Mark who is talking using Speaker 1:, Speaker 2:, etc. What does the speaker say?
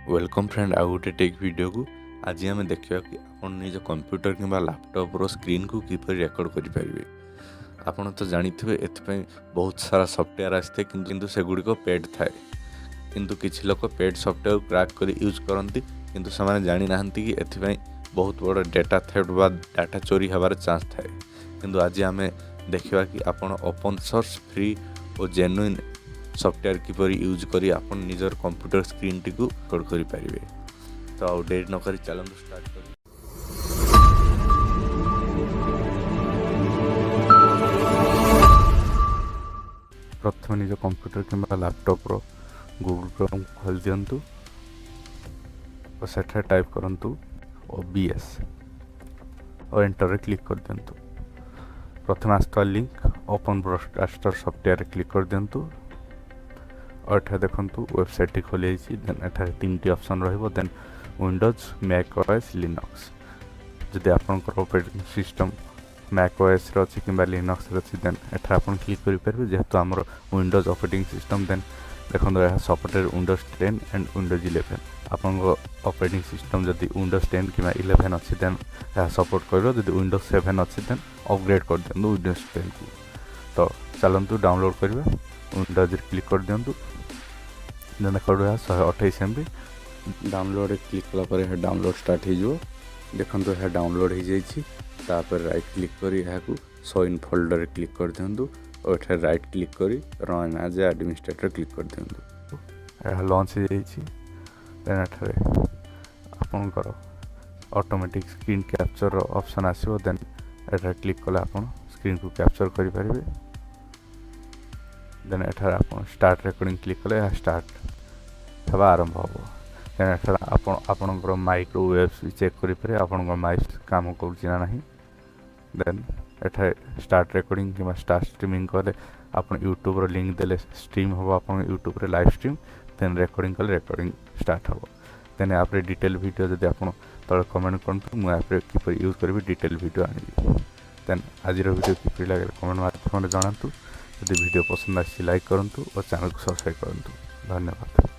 Speaker 1: Welcome friend आउ गोटे take video को आज आम देखा कि आप निज कंप्यूटर कि लैपटॉप रो स्क्रीन को किपर रेकर्ड करेंगे। आपड़ तो जानी थे बहुत सारा सॉफ्टवेयर आसते किंतु सेगुड़िक पेड थाए किंतु किसी लोग पेड सॉफ्टवेयर क्रैक कर यूज करती किंतु से जानी ना कि एथपाई बहुत बड़ डेटा थेफ्ट बा डाटा चोरी हबार चांस थाए। किंतु आज आम देखा कि आपन ओपन सोर्स फ्री और जेन्युइन सॉफ्टवेयर किपर यूज करी आपन निजर कंप्यूटर स्क्रीन टी को रेकॉर्ड करि पारिबे। तो आउ डेट न करी चलंतु स्टार्ट करी। प्रथम निज कंप्यूटर किंबा लैपटॉप रो गूगल क्रोम खोल दियंतु और सेठा टाइप करंतु OBS और एंटर रे क्लिक कर दियंतु। प्रथम आस्था link open broadcaster software click कर दियंतु और एठा देखंतु वेबसाइट टी खोली आइछि। देन एठा तीनटी ऑप्शन रहइबो। Then Windows Mac OS Linux जदि आपनकर ऑपरेटिंग सिस्टम मैक ओएस रे अछि किबा लिनक्स रे अछि देन एठा आपन क्लिक करि परबे। जेहेतु हमर विंडोज ऑपरेटिंग सिस्टम देन देखंतु एहा सपोर्टेड विंडोज 10 एंड विंडोज 11। आपन ऑपरेटिंग सिस्टम जदि विंडोज 10 किबा 11 अछि देन एहा सपोर्ट करलो। जदि विंडोज 7 अछि देन अपग्रेड कर दियंतु विंडोज 10 को। तो चलंतु डाउनलोड करबे। विंडोज रे क्लिक कर दियंतु। देन देखो 128 MB डाउनलोड क्लिक कला पर डाउनलोड स्टार्ट हो। देखो यह डाउनलोड हो जाइए। तापर राइट क्लिक करी को शो इन फोल्डर रे क्लिक कर दियंतु और एठा राइट क्लिक करी रन एज एडमिनिस्ट्रेटर क्लिक कर दियंतु। यह लॉन्च हो जाइए। देन एठा आपनकर ऑटोमेटिक स्क्रीन कैप्चर ऑप्शन आसीबो। देन एठा क्लिक कला आपन स्क्रीन को कैप्चर करि परिबे। देन एठार आप स्टार्ट रेकॉर्डिंग क्लिक कले स्टार्ट हवा आरंभ हो। देन एठार आपनकर माइक वेव्स चेक करि पारे आपनकर माइक काम करूछि ना नहीं। देन एठा स्टार्ट रेकॉर्डिंग कि स्टार्ट स्ट्रीमिंग कले आपन यूट्यूब रो लिंक देले स्ट्रीम हो आपन यूट्यूब रे लाइव स्ट्रीम। देन रेकॉर्डिंग कले रेकॉर्डिंग स्टार्ट हो। देन आप रे डिटेल वीडियो जदि आपन तळे कमेंट करंतु मु आप रे किपर यूज करबी डिटेल वीडियो आनी। देन आज रो वीडियो किपर लागले कमेंट माध्यम रे जणांतु। यदि वीडियो पसंद आसी लाइक करंतु और चैनल को सब्सक्राइब करंतु। धन्यवाद।